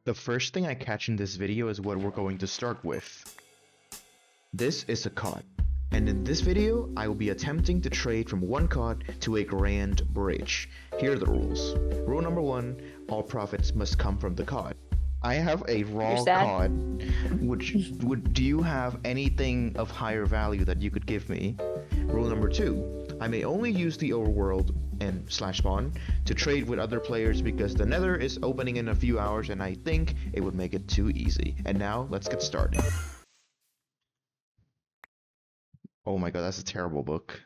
The first thing I catch in this video is what we're going to start with. This is a cod, and in this video I will be attempting to trade from one cod to a grand bridge. Here are the rules. Rule number 1, all profits must come from the cod. I have a raw cod. Do you have anything of higher value that you could give me? Rule number 2, I may only use the overworld and /spawn to trade with other players because the nether is opening in a few hours and I think it would make it too easy. And now let's get started. Oh my god, that's a terrible book.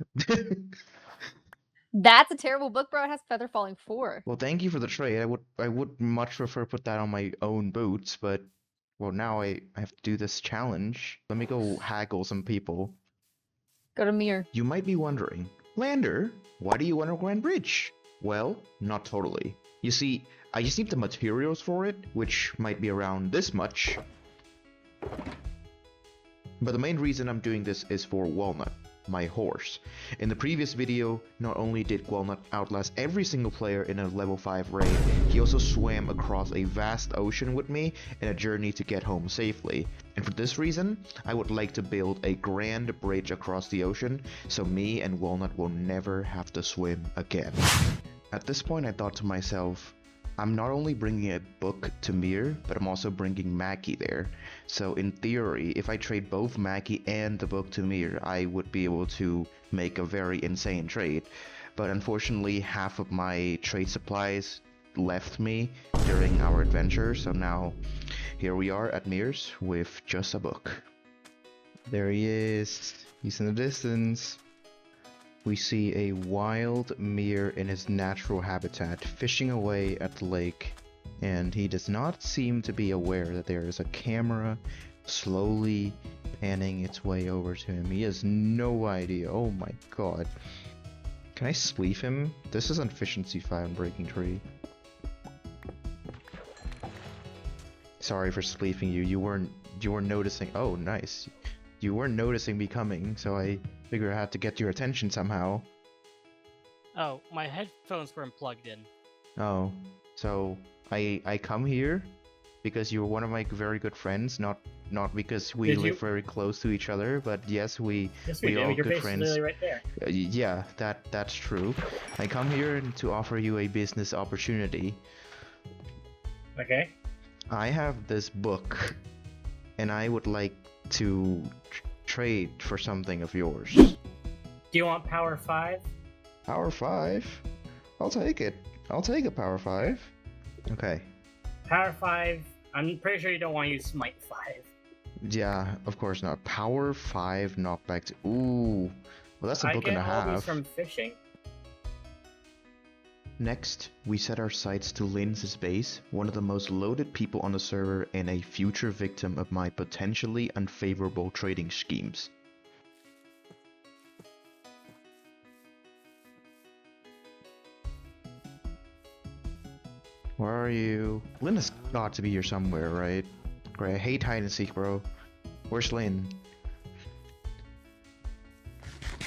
That's a terrible book, bro. It has Feather Falling 4. Well, thank you for the trade. I would much prefer put that on my own boots, but well, now I have to do this challenge. Let me go haggle some people. Go to Mirror. You might be wondering, Lander, why do you want a grand bridge? Well, not totally. You see, I just need the materials for it, which might be around this much. But the main reason I'm doing this is for Walnut, my horse. In the previous video, not only did Walnut outlast every single player in a level 5 raid, he also swam across a vast ocean with me in a journey to get home safely. And for this reason, I would like to build a grand bridge across the ocean, so me and Walnut will never have to swim again. At this point I thought to myself, I'm not only bringing a book to Mir, but I'm also bringing Mackie there. So in theory, if I trade both Mackie and the book to Mir, I would be able to make a very insane trade. But unfortunately, half of my trade supplies left me during our adventure, so now here we are at Mir's with just a book. There he is. He's in the distance. We see a wild Mir in his natural habitat, fishing away at the lake, and he does not seem to be aware that there is a camera slowly panning its way over to him. He has no idea. Oh my god. Can I sleeve him? This is efficiency 5 on Breaking Tree. Sorry for sleeving you. You weren't noticing. Oh, nice. You weren't noticing me coming, so I figured I had to get your attention somehow. Oh, my headphones weren't plugged in. Oh, so I come here because you're one of my very good friends, not because we live very close to each other, but yes, we are all good friends. Literally right there. Yeah, that's true. I come here to offer you a business opportunity. Okay. I have this book, and I would like to trade for something of yours. Do you want Power 5? Power 5? I'll take it. I'll take a Power 5. Okay. Power 5, I'm pretty sure you don't want to use Smite 5. Yeah, of course not. Power 5 knockback to... Ooh. Well, that's a book and a half. I get all these from fishing. Next, we set our sights to Linz's base, one of the most loaded people on the server and a future victim of my potentially unfavorable trading schemes. Where are you? Lynn has got to be here somewhere, right? Great, I hate hide and seek, bro. Where's Lynn?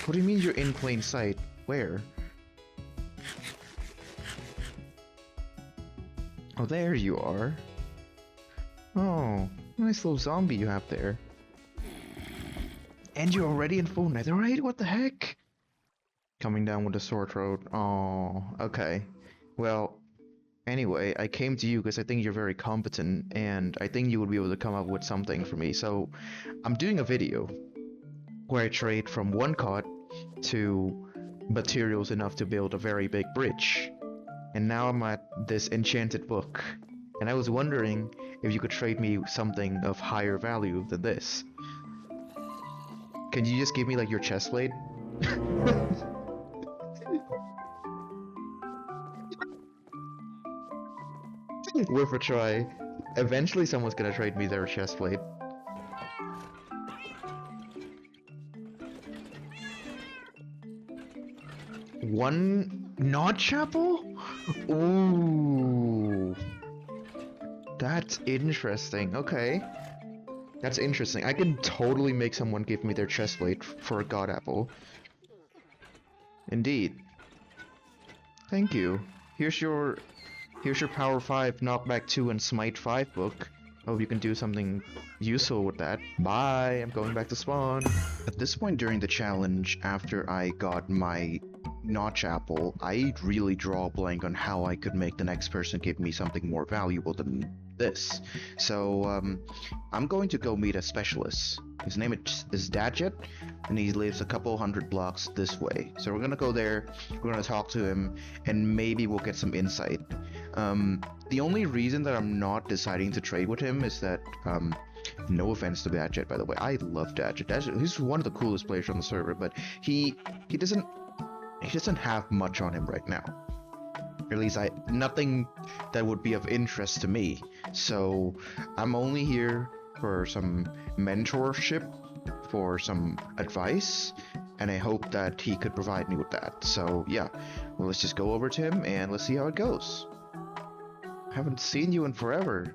What do you mean you're in plain sight? Where? Oh, there you are. Oh, nice little zombie you have there. And you're already in full netherite? What the heck? Coming down with a sore throat. Oh, okay. Well, anyway, I came to you because I think you're very competent, and I think you would be able to come up with something for me. So, I'm doing a video where I trade from one cod to materials enough to build a very big bridge. And now I'm at this enchanted book, and I was wondering if you could trade me something of higher value than this. Can you just give me like your chest plate? Worth a try. Eventually someone's gonna trade me their chest plate. One not chapel? Ooh. That's interesting. Okay. That's interesting. I can totally make someone give me their chest plate for a god apple. Indeed. Thank you. Here's your Here's your Power 5, Knockback 2, and Smite 5 book. Hope you can do something useful with that. Bye, I'm going back to spawn. At this point during the challenge, after I got my Notch Apple, I really draw a blank on how I could make the next person give me something more valuable than this. So, I'm going to go meet a specialist. His name is Dadget, and he lives a couple hundred blocks this way. So we're gonna go there, we're gonna talk to him, and maybe we'll get some insight. The only reason that I'm not deciding to trade with him is that, no offense to Dadget, by the way, I love Dadget. He's one of the coolest players on the server, but he doesn't have much on him right now. Or at least nothing that would be of interest to me. So I'm only here for some mentorship, for some advice, and I hope that he could provide me with that. So yeah, well, let's just go over to him and let's see how it goes. I haven't seen you in forever.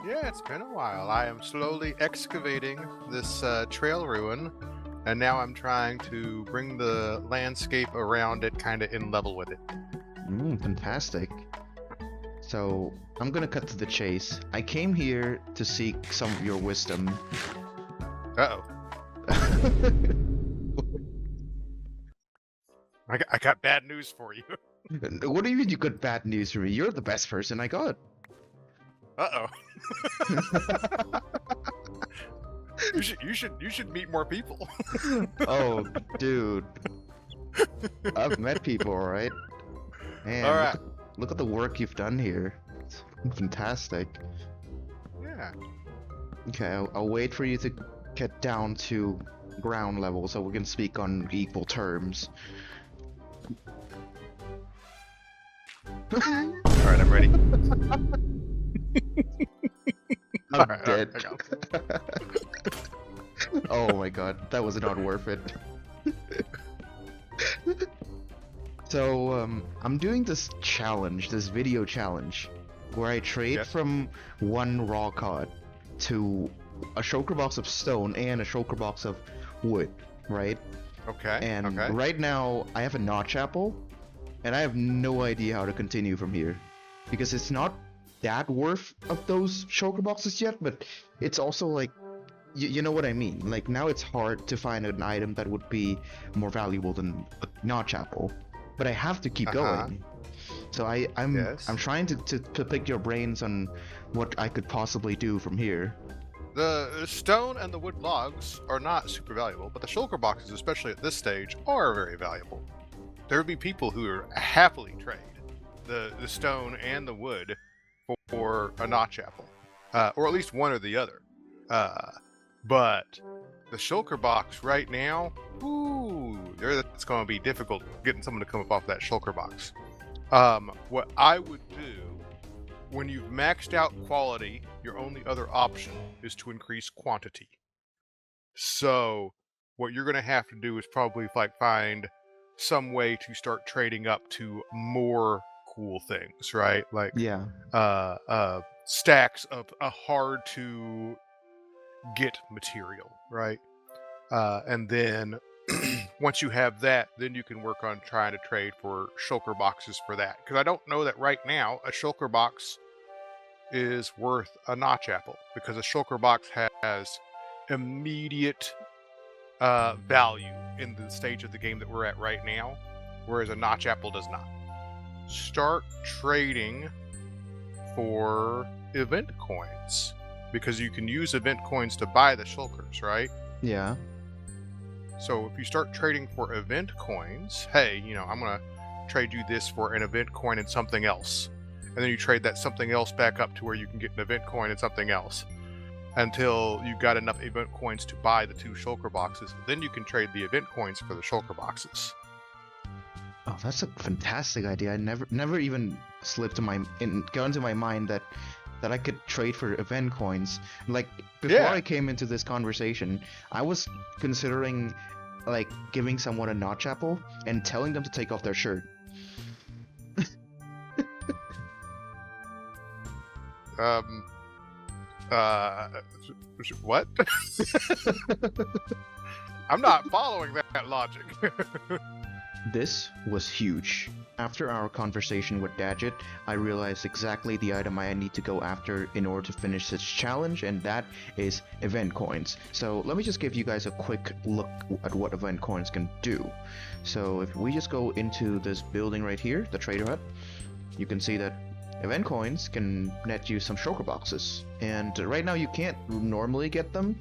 Yeah, it's been a while. I am slowly excavating this trail ruin, and now I'm trying to bring the landscape around it kind of in level with it. Fantastic. So, I'm gonna cut to the chase. I came here to seek some of your wisdom. Uh-oh. I got bad news for you. What do you mean you got bad news for me? You're the best person I got. Uh-oh. You should meet more people. Oh, dude. I've met people, alright? Man, Alright. Look at the work you've done here. It's fantastic. Yeah. Okay, I'll wait for you to get down to ground level so we can speak on equal terms. Alright, I'm ready. I'm Alright, dead. I go. Oh my god, that was not worth it. So, I'm doing this challenge, this video challenge, where I trade Yes. from one raw card to a shulker box of stone and a shulker box of wood, right? Okay. And okay. right now, I have a Notch Apple, and I have no idea how to continue from here. Because it's not that worth of those shulker boxes yet, but it's also like, you know what I mean? Like, now it's hard to find an item that would be more valuable than a Notch Apple. But I have to keep going. So I'm Yes. trying to pick your brains on what I could possibly do from here. The stone and the wood logs are not super valuable, but the shulker boxes, especially at this stage, are very valuable. There would be people who are happily trade the stone and the wood for a Notch Apple, or at least one or the other. But the shulker box right now, ooh, it's going to be difficult getting someone to come up off that shulker box. What I would do, when you've maxed out quality, your only other option is to increase quantity. So what you're going to have to do is probably find some way to start trading up to more cool things, right? Like Yeah. stacks of a hard to get material, right? And then once you have that, then you can work on trying to trade for shulker boxes for that. Because I don't know that right now a shulker box is worth a Notch Apple, because a shulker box has immediate value in the stage of the game that we're at right now, whereas a Notch Apple does not. Start trading for event coins, because you can use event coins to buy the shulkers, right? Yeah. So if you start trading for event coins, hey, I'm going to trade you this for an event coin and something else. And then you trade that something else back up to where you can get an event coin and something else, until you've got enough event coins to buy the two shulker boxes. Then you can trade the event coins for the shulker boxes. Oh, that's a fantastic idea. I never even slipped got into my mind that I could trade for event coins. Like, before Yeah. I came into this conversation, I was considering, like, giving someone a Notch Apple and telling them to take off their shirt. What? I'm not following that logic. This was huge. After our conversation with Dadget, I realized exactly the item I need to go after in order to finish this challenge, and that is event coins. So let me just give you guys a quick look at what event coins can do. So if we just go into this building right here, the trader hut, you can see that event coins can net you some shulker boxes. And right now you can't normally get them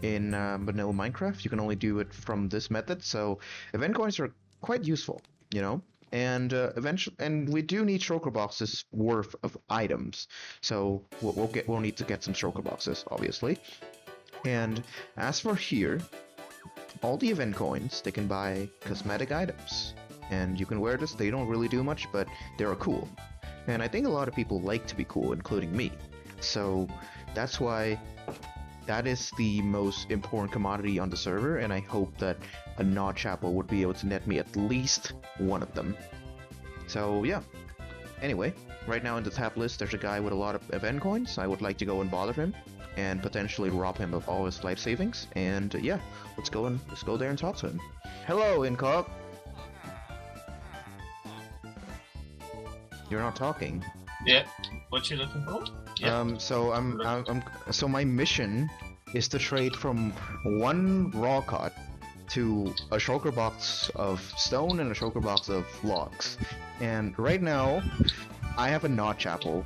in vanilla Minecraft. You can only do it from this method. So event coins are quite useful, you know. And eventually, and we do need shulker boxes worth of items. So we'll need to get some shulker boxes, obviously. And as for here, all the event coins, they can buy cosmetic items. And you can wear this. They don't really do much, but they're cool. And I think a lot of people like to be cool, including me. So that's why that is the most important commodity on the server, and I hope that a Nod Chapel would be able to net me at least one of them. So yeah. Anyway, right now in the tab list there's a guy with a lot of event coins. I would like to go and bother him and potentially rob him of all his life savings. And yeah, let's go there and talk to him. Hello, Incog. You're not talking. Yeah. What you looking for? Yeah. So my mission is to trade from one raw cut to a shulker box of stone and a shulker box of logs. And right now, I have a Nod Chapel.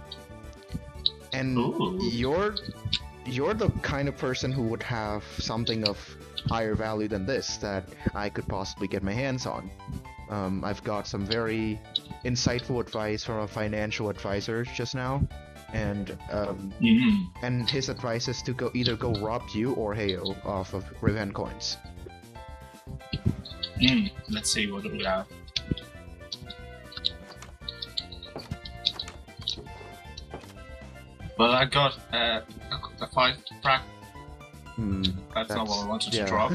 And Ooh. you're the kind of person who would have something of higher value than this that I could possibly get my hands on. I've got some very insightful advice from a financial advisor just now, and and his advice is to either go rob you or Heyo off of event coins. Let's see what we have. Well, I got a 5 frag. That's not what I wanted to drop.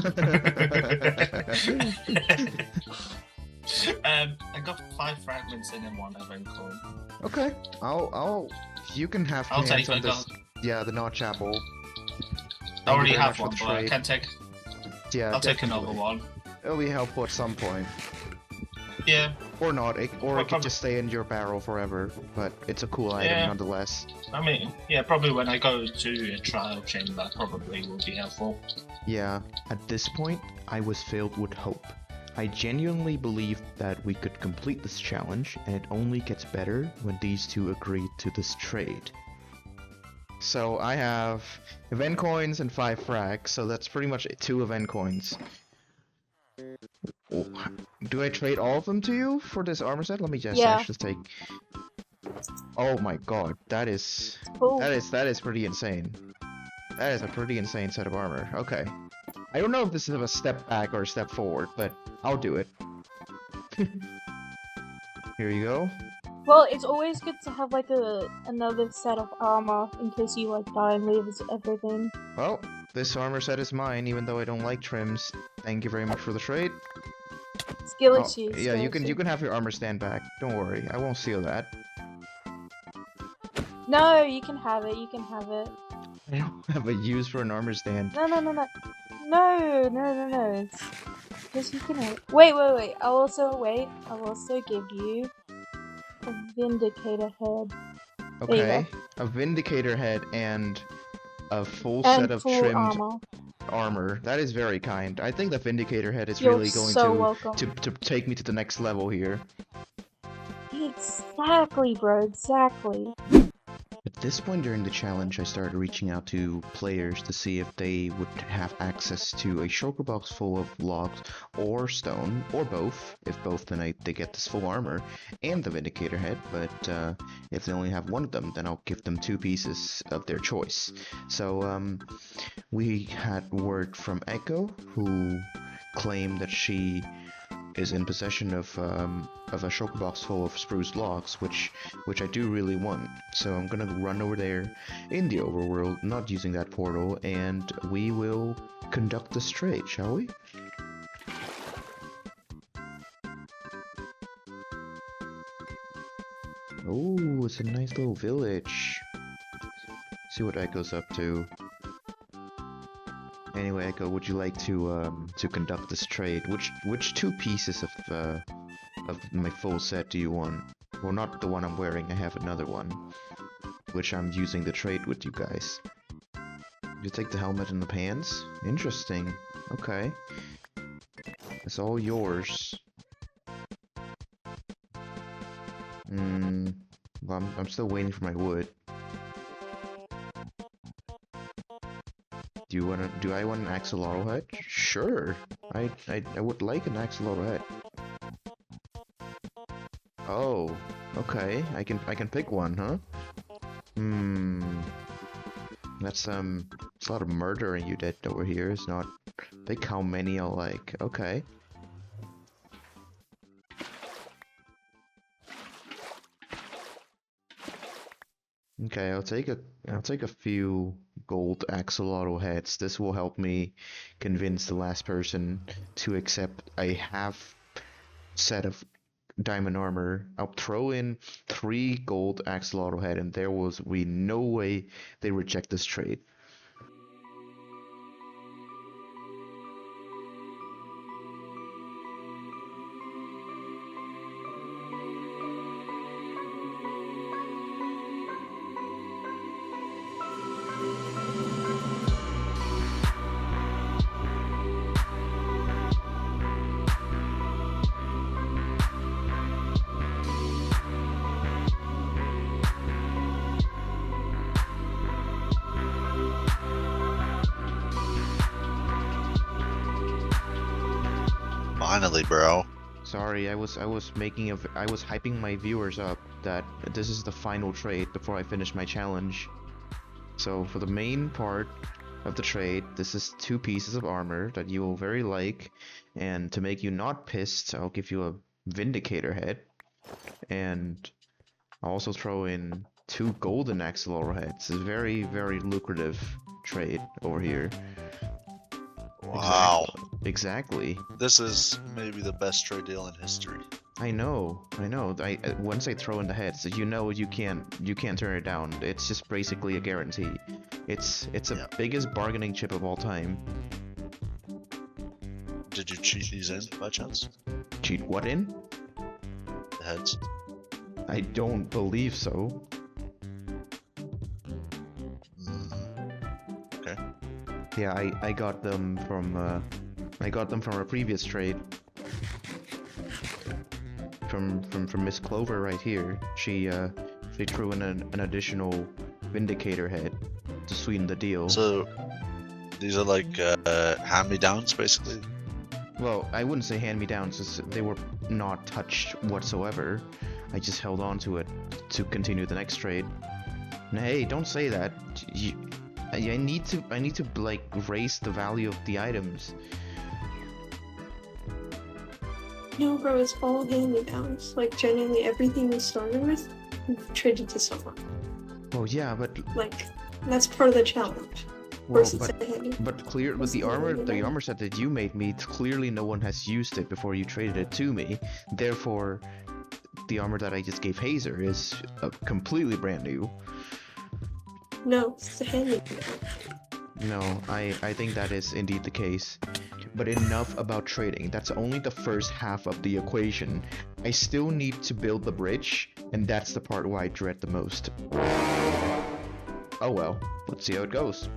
I got 5 fragments in and 1 event coin. Okay, you can have I'll hands take on it. this. Yeah, the Nod Chapel. I already Thank you very have much for one, the but I trade. can take. Yeah, I'll take another definitely. one. It'll be helpful at some point. Yeah. Or not, or it could Prob- just stay in your barrel forever, but it's a cool item Yeah. nonetheless. I mean, yeah, probably when I go to a trial chamber, probably will be helpful. Yeah, at this point, I was filled with hope. I genuinely believed that we could complete this challenge, and it only gets better when these two agreed to this trade. So I have event coins and 5 frags, so that's pretty much 2 event coins. Oh, do I trade all of them to you for this armor set? Let me just Yeah. actually take... Oh my god, that is Cool. that is pretty insane. That is a pretty insane set of armor. Okay. I don't know if this is a step back or a step forward, but I'll do it. Here you go. Well, it's always good to have like another set of armor in case you like die and lose everything. Well, this armor set is mine, even though I don't like trims. Thank you very much for the trade. Skill Oh, issues. yeah, skill you can issues. have your armor stand back. Don't worry, I won't steal that. No, you can have it. You can have it. I don't have a use for an armor stand. No. It's... Yes, you can have it. Wait. I'll also give you a Vindicator head. There you Okay, a Vindicator head and a full And set of full trimmed armor. armor. That is very kind. I think the Vindicator head is You're really going so welcome. to take me to the next level here. Exactly, bro. Exactly. At this point during the challenge, I started reaching out to players to see if they would have access to a shulker box full of logs or stone, or both. If both, then they get this full armor and the Vindicator head, but if they only have one of them, then I'll give them 2 pieces of their choice. So we had word from Echo, who claimed that she is in possession of a shulker box full of spruce logs, which I do really want. So I'm gonna run over there in the overworld, not using that portal, and we will conduct this trade, shall we? Oh, it's a nice little village. See what Echo's up to. Anyway, Echo, would you like to conduct this trade? Which 2 pieces of of my full set do you want? Well, not the one I'm wearing, I have another one, which I'm using to trade with you guys. You take the helmet and the pants? Interesting. Okay. It's all yours. Well, I'm still waiting for my wood. Do I want an axolotl head? Sure. I would like an axolotl head. Oh, okay. I can pick one, huh? That's it's a lot of murdering you did over here. It's not pick how many I like. Okay. Okay, I'll take a few gold axolotl heads. This will help me convince the last person to accept a half set of diamond armor. I'll throw in 3 gold axolotl head, and there will be no way they reject this trade. Finally, bro. Sorry, I was hyping my viewers up that this is the final trade before I finish my challenge. So for the main part of the trade, this is 2 pieces of armor that you will very like, and to make you not pissed, I'll give you a Vindicator head, and I'll also throw in 2 golden axolotl heads. It's a very, very lucrative trade over here. Wow. Exactly. This is maybe the best trade deal in history. I know. Once I throw in the heads, you know you can't turn it down. It's just basically a guarantee. It's the biggest bargaining chip of all time. Did you cheat these in by chance? Cheat what in? The heads. I don't believe so. Okay. Yeah, I got them from a previous trade. From Miss Clover right here. She threw in an additional Vindicator head to sweeten the deal. So these are like hand-me-downs, basically. Well, I wouldn't say hand-me-downs, since they were not touched whatsoever. I just held on to it to continue the next trade. And hey, don't say that. I need to like raise the value of the items. No, bro, it's all hand-me-downs. Like, genuinely, everything you started with, you've traded to someone. Well, yeah, but Like, that's part of the challenge. well, Versus a hand. but clear with the armor set that you made me, clearly no one has used it before you traded it to me. Therefore, the armor that I just gave Hazer is completely brand new. No, it's a hand-me-down. No, I think that is indeed the case. But enough about trading. That's only the first half of the equation. I still need to build the bridge, and that's the part where I dread the most. Oh well, let's see how it goes.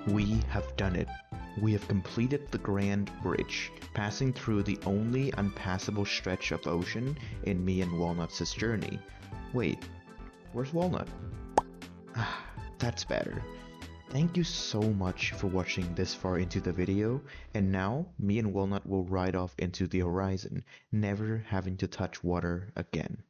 We have done it. We have completed the Grand Bridge, passing through the only unpassable stretch of ocean in me and Walnut's journey. Wait, where's Walnut? Ah, that's better. Thank you so much for watching this far into the video, and now me and Walnut will ride off into the horizon, never having to touch water again.